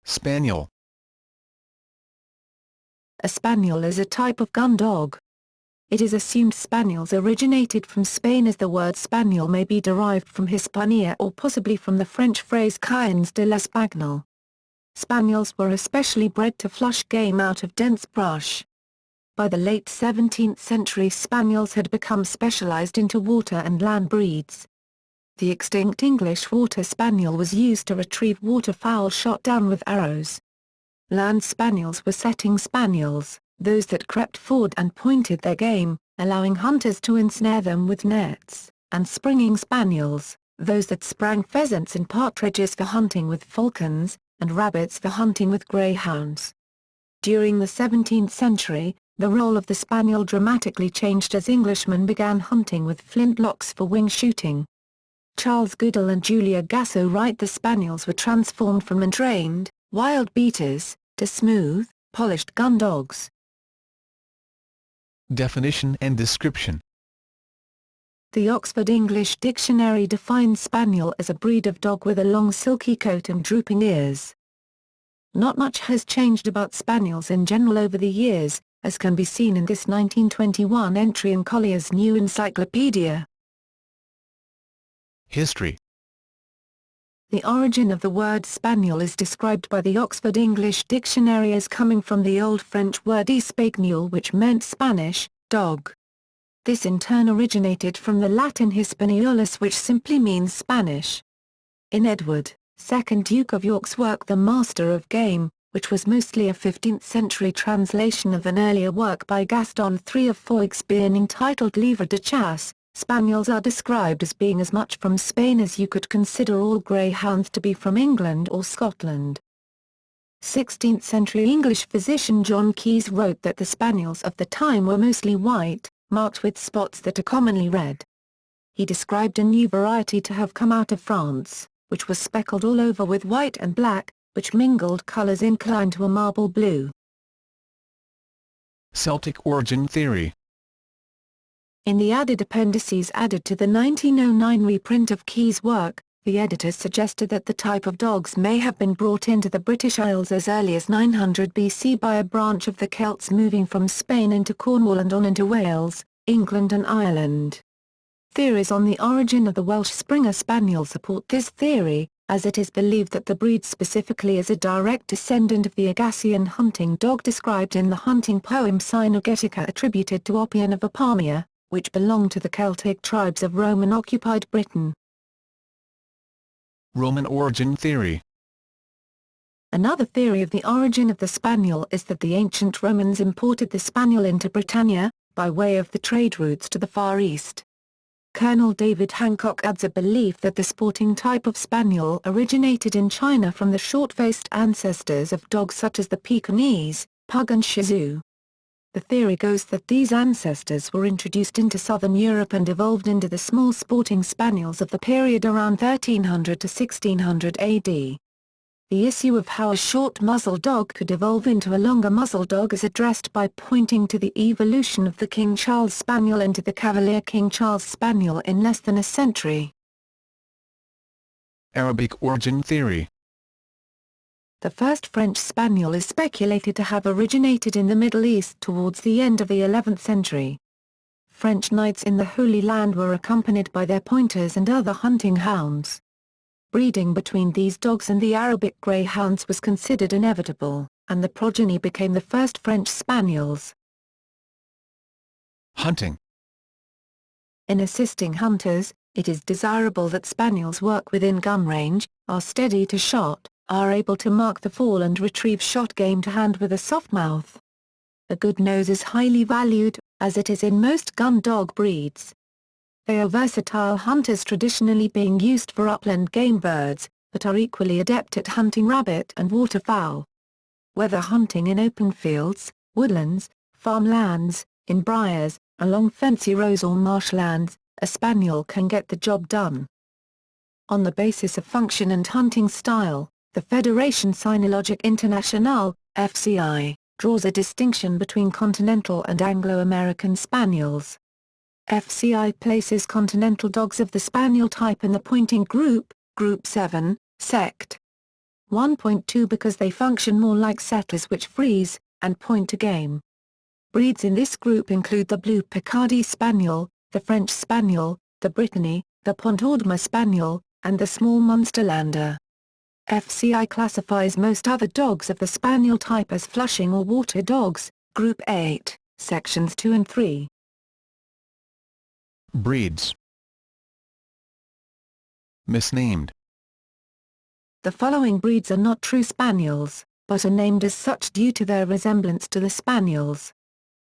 Spaniel. A spaniel is a type of gun dog. It is assumed spaniels originated from Spain, as the word spaniel may be derived from Hispania or possibly from the French phrase Chiens de l'Espagnol. Spaniels were especially bred to flush game out of dense brush. By the late 17th century, spaniels had become specialized into water and land breeds. The extinct English Water Spaniel was used to retrieve waterfowl shot down with arrows. Land spaniels were setting spaniels, those that crept forward and pointed their game, allowing hunters to ensnare them with nets, and springing spaniels, those that sprang pheasants and partridges for hunting with falcons, and rabbits for hunting with greyhounds. During the 17th century, the role of the spaniel dramatically changed as Englishmen began hunting with flintlocks for wing shooting. Charles Goodall and Julia Gasow write the spaniels were transformed from untrained, wild beaters, to smooth, polished gun dogs. Definition and description. The Oxford English Dictionary defines spaniel as a breed of dog with a long silky coat and drooping ears. Not much has changed about spaniels in general over the years, as can be seen in this 1921 entry in Collier's New Encyclopedia. History. The origin of the word spaniel is described by the Oxford English Dictionary as coming from the Old French word espagnol, which meant Spanish, dog. This in turn originated from the Latin Hispaniolus, which simply means Spanish. In Edward, 2nd Duke of York's work The Master of Game, which was mostly a 15th-century translation of an earlier work by Gaston III of Foix's entitled Livre de Chasse, spaniels are described as being as much from Spain as you could consider all greyhounds to be from England or Scotland. 16th-century English physician John Keyes wrote that the spaniels of the time were mostly white, marked with spots that are commonly red. He described a new variety to have come out of France, which was speckled all over with white and black, which mingled colours inclined to a marble blue. Celtic origin theory. In the added appendices added to the 1909 reprint of Keyes' work, the editors suggested that the type of dogs may have been brought into the British Isles as early as 900 BC by a branch of the Celts moving from Spain into Cornwall and on into Wales, England and Ireland. Theories on the origin of the Welsh Springer Spaniel support this theory, as it is believed that the breed specifically is a direct descendant of the Agassian hunting dog described in the hunting poem Cynogetica attributed to Oppian of Apamea, which belonged to the Celtic tribes of Roman-occupied Britain. Roman origin theory. Another theory of the origin of the spaniel is that the ancient Romans imported the spaniel into Britannia, by way of the trade routes to the Far East. Colonel David Hancock adds a belief that the sporting type of spaniel originated in China from the short-faced ancestors of dogs such as the Pekingese, Pug and Shih Tzu. The theory goes that these ancestors were introduced into southern Europe and evolved into the small sporting spaniels of the period around 1300 to 1600 AD. The issue of how a short-muzzled dog could evolve into a longer-muzzled dog is addressed by pointing to the evolution of the King Charles Spaniel into the Cavalier King Charles Spaniel in less than a century. Arabic origin theory. The first French Spaniel is speculated to have originated in the Middle East towards the end of the 11th century. French knights in the Holy Land were accompanied by their pointers and other hunting hounds. Breeding between these dogs and the Arabic greyhounds was considered inevitable, and the progeny became the first French Spaniels. Hunting. In assisting hunters, it is desirable that spaniels work within gun range, are steady to shot, are able to mark the fall and retrieve shot game to hand with a soft mouth. A good nose is highly valued, as it is in most gun dog breeds. They are versatile hunters, traditionally being used for upland game birds, but are equally adept at hunting rabbit and waterfowl. Whether hunting in open fields, woodlands, farmlands, in briars, along fancy rows or marshlands, a spaniel can get the job done. On the basis of function and hunting style, the Fédération Cynologique Internationale, FCI, draws a distinction between continental and Anglo-American spaniels. FCI places continental dogs of the spaniel type in the pointing group, Group 7, sect. 1.2 because they function more like settlers which freeze, and point to game. Breeds in this group include the Blue Picardy Spaniel, the French Spaniel, the Brittany, the Pontaudemer Spaniel, and the small Munsterlander. FCI classifies most other dogs of the Spaniel type as flushing or water dogs, Group 8, Sections 2 and 3. Breeds. Misnamed. The following breeds are not true Spaniels, but are named as such due to their resemblance to the Spaniels.